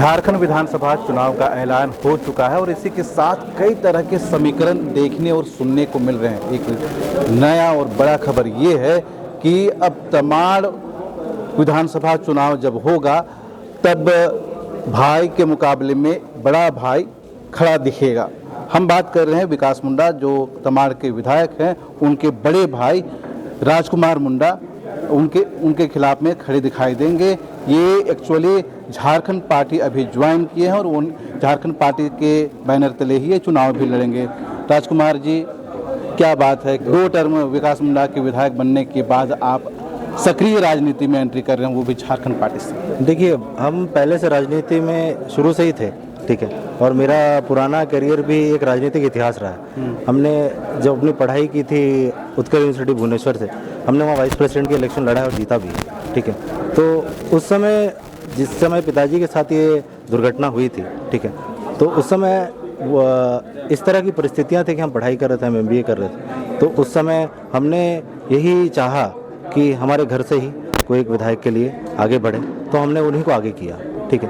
झारखंड विधानसभा चुनाव का ऐलान हो चुका है और इसी के साथ कई तरह के समीकरण देखने और सुनने को मिल रहे हैं। एक नया और बड़ा खबर ये है कि अब तमाड़ विधानसभा चुनाव जब होगा तब भाई के मुकाबले में बड़ा भाई खड़ा दिखेगा। हम बात कर रहे हैं विकास मुंडा जो तमाड़ के विधायक हैं, उनके बड़े भाई राजकुमार मुंडा उनके खिलाफ में खड़े दिखाई देंगे। ये एक्चुअली झारखंड पार्टी अभी ज्वाइन किए हैं और उन झारखंड पार्टी के बैनर तले ही ये चुनाव भी लड़ेंगे। राजकुमार जी, क्या बात है, 2 टर्म विकास मुंडा के विधायक बनने के बाद आप सक्रिय राजनीति में एंट्री कर रहे हैं, वो भी झारखंड पार्टी से। देखिए, हम पहले से राजनीति में शुरू से ही थे, ठीक है, और मेरा पुराना करियर भी एक राजनीतिक इतिहास रहा है। हमने जब अपनी पढ़ाई की थी उत्कल यूनिवर्सिटी भुवनेश्वर से, हमने वहाँ वाइस प्रेसिडेंट की इलेक्शन लड़ा है और जीता भी, ठीक है। तो उस समय जिस समय पिताजी के साथ ये दुर्घटना हुई थी, ठीक है, तो उस समय इस तरह की परिस्थितियाँ थी कि हम पढ़ाई कर रहे थे, हम MBA कर रहे थे। तो उस समय हमने यही चाहा कि हमारे घर से ही कोई एक विधायक के लिए आगे बढ़े, तो हमने उन्हीं को आगे किया, ठीक है।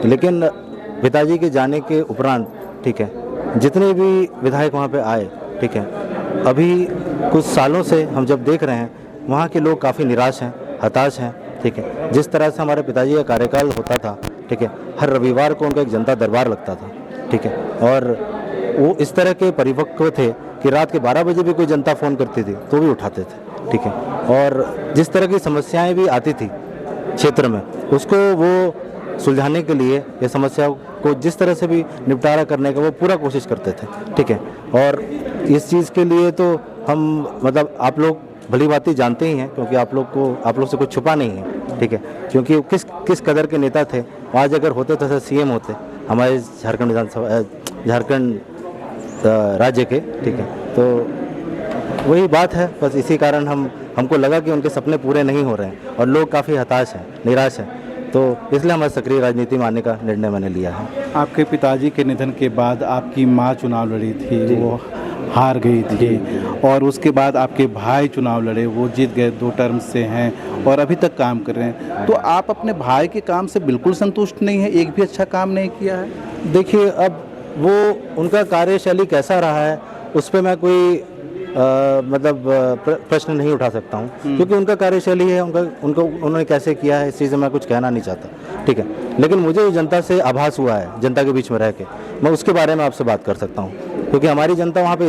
लेकिन पिताजी के जाने के उपरांत, ठीक है, जितने भी विधायक वहाँ पे आए, ठीक है, अभी कुछ सालों से हम जब देख रहे हैं वहाँ के लोग काफ़ी निराश हैं, हताश हैं, ठीक है। जिस तरह से हमारे पिताजी का कार्यकाल होता था, ठीक है, हर रविवार को उनका एक जनता दरबार लगता था, ठीक है, और वो इस तरह के परिपक्व थे कि रात के 12 बजे भी कोई जनता फ़ोन करती थी तो भी उठाते थे, ठीक है। और जिस तरह की समस्याएं भी आती थी क्षेत्र में, उसको वो सुलझाने के लिए ये समस्याओं को जिस तरह से भी निपटारा करने का वो पूरा कोशिश करते थे, ठीक है। और इस चीज़ के लिए तो हम मतलब आप लोग भली बातें जानते ही हैं, क्योंकि आप लोग से कुछ छुपा नहीं है, ठीक है, क्योंकि किस कदर के नेता थे। आज अगर होते तो CM होते हमारे झारखंड विधानसभा, झारखंड राज्य के, ठीक है। तो वही बात है, बस इसी कारण हमको लगा कि उनके सपने पूरे नहीं हो रहे हैं और लोग काफ़ी हताश हैं, निराश हैं, तो इसलिए हमारे सक्रिय राजनीति में आने का निर्णय मैंने लिया है। आपके पिताजी के निधन के बाद आपकी माँ चुनाव लड़ी थी, वो हार गई थी, और उसके बाद आपके भाई चुनाव लड़े, वो जीत गए, 2 टर्म से हैं और अभी तक काम कर रहे हैं। तो आप अपने भाई के काम से बिल्कुल संतुष्ट नहीं है, एक भी अच्छा काम नहीं किया है? देखिए, अब वो उनका कार्यशैली कैसा रहा है उस पर मैं कोई मतलब प्रश्न नहीं उठा सकता हूँ, क्योंकि उनका कार्यशैली है, उन्होंने कैसे किया है इस चीज़ में मैं कुछ कहना नहीं चाहता, ठीक है। लेकिन मुझे जनता से आभास हुआ है, जनता के बीच में रह के मैं उसके बारे में आपसे बात कर सकता हूँ, क्योंकि हमारी जनता वहाँ पे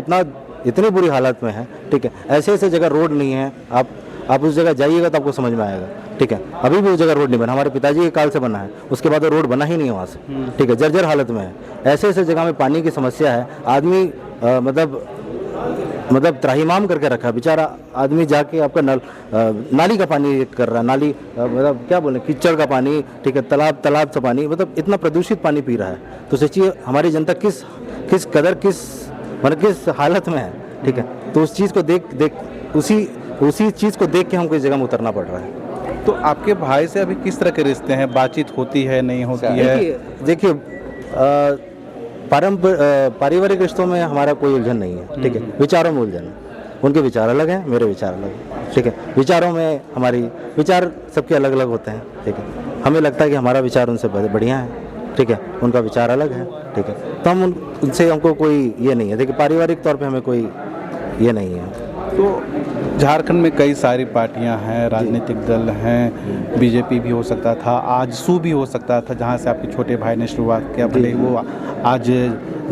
इतनी बुरी हालत में है, ठीक है। ऐसे जगह रोड नहीं है, आप उस जगह जाइएगा तो आपको समझ में आएगा, ठीक है। अभी भी उस जगह रोड नहीं बना, हमारे पिताजी के काल से बना है, उसके बाद रोड बना ही नहीं है वहाँ से, ठीक है, जर्जर हालत में है। ऐसे जगह में पानी की समस्या है, आदमी मतलब त्राहिमाम करके रखा है बेचारा आदमी, जाके आपका नाली का पानी कर रहा है, नाली मतलब क्या बोले, कीचड़ का पानी, ठीक है, तालाब से पानी, मतलब इतना प्रदूषित पानी पी रहा है। तो सोचिए हमारी जनता किस हालत में है, ठीक है। तो उस चीज़ को उसी चीज़ को देख के हमको इस जगह में उतरना पड़ रहा है। तो आपके भाई से अभी किस तरह के रिश्ते हैं, बातचीत होती है, नहीं होती है? देखिए, पारिवारिक रिश्तों में हमारा कोई उलझन नहीं है, ठीक है। विचारों में उलझन है, उनके विचार अलग हैं, मेरे विचार अलग हैं, ठीक है। विचारों में हमारी विचार सबके अलग अलग होते हैं, ठीक है। हमें लगता है कि हमारा विचार उनसे बढ़िया है, ठीक है, उनका विचार अलग है, ठीक है। तो उनसे हमको कोई ये नहीं है, देखिए पारिवारिक तौर पर हमें कोई ये नहीं है। तो झारखंड में कई सारी पार्टियां हैं, राजनीतिक दल हैं, बीजेपी भी हो सकता था, आजसू भी हो सकता था, जहां से आपके छोटे भाई ने शुरुआत किया, भले वो आज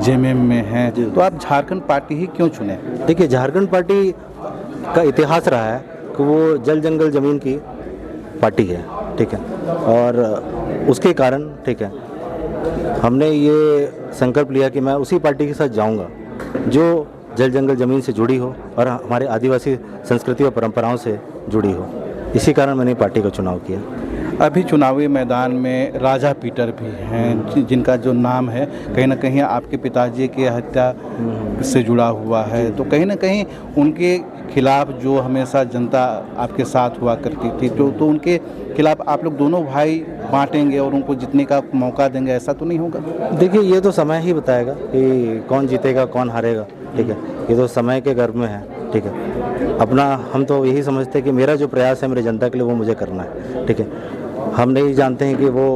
JMM में हैं। तो आप झारखंड पार्टी ही क्यों चुने? देखिए, झारखंड पार्टी का इतिहास रहा है कि वो जल जंगल ज़मीन की पार्टी है, ठीक है, और उसके कारण, ठीक है, हमने ये संकल्प लिया कि मैं उसी पार्टी के साथ जाऊँगा जो जल जंगल ज़मीन से जुड़ी हो और हमारे आदिवासी संस्कृति और परंपराओं से जुड़ी हो। इसी कारण मैंने पार्टी का चुनाव किया। अभी चुनावी मैदान में राजा पीटर भी हैं, जिनका जो नाम है कहीं ना कहीं आपके पिताजी की हत्या से जुड़ा हुआ है, तो कहीं ना कहीं उनके खिलाफ जो हमेशा जनता आपके साथ हुआ करती थी, तो उनके खिलाफ आप लोग दोनों भाई बांटेंगे और उनको जीतने का मौका देंगे, ऐसा तो नहीं होगा? देखिए, ये तो समय ही बताएगा कि कौन जीतेगा कौन हारेगा, ठीक है। ये तो समय के गर्भ में है, ठीक है। अपना हम तो यही समझते हैं कि मेरा जो प्रयास है मेरे जनता के लिए वो मुझे करना है, ठीक है। हम नहीं जानते हैं कि वो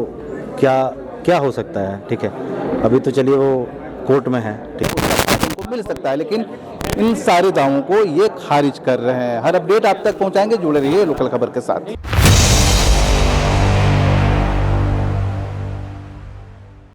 क्या क्या हो सकता है, ठीक है। अभी तो चलिए वो कोर्ट में है, ठीक है। उनको मिल सकता है, लेकिन इन सारे दावों को ये खारिज कर रहे हैं। हर अपडेट आप तक पहुंचाएंगे, जुड़े रहिए लोकल खबर के साथ।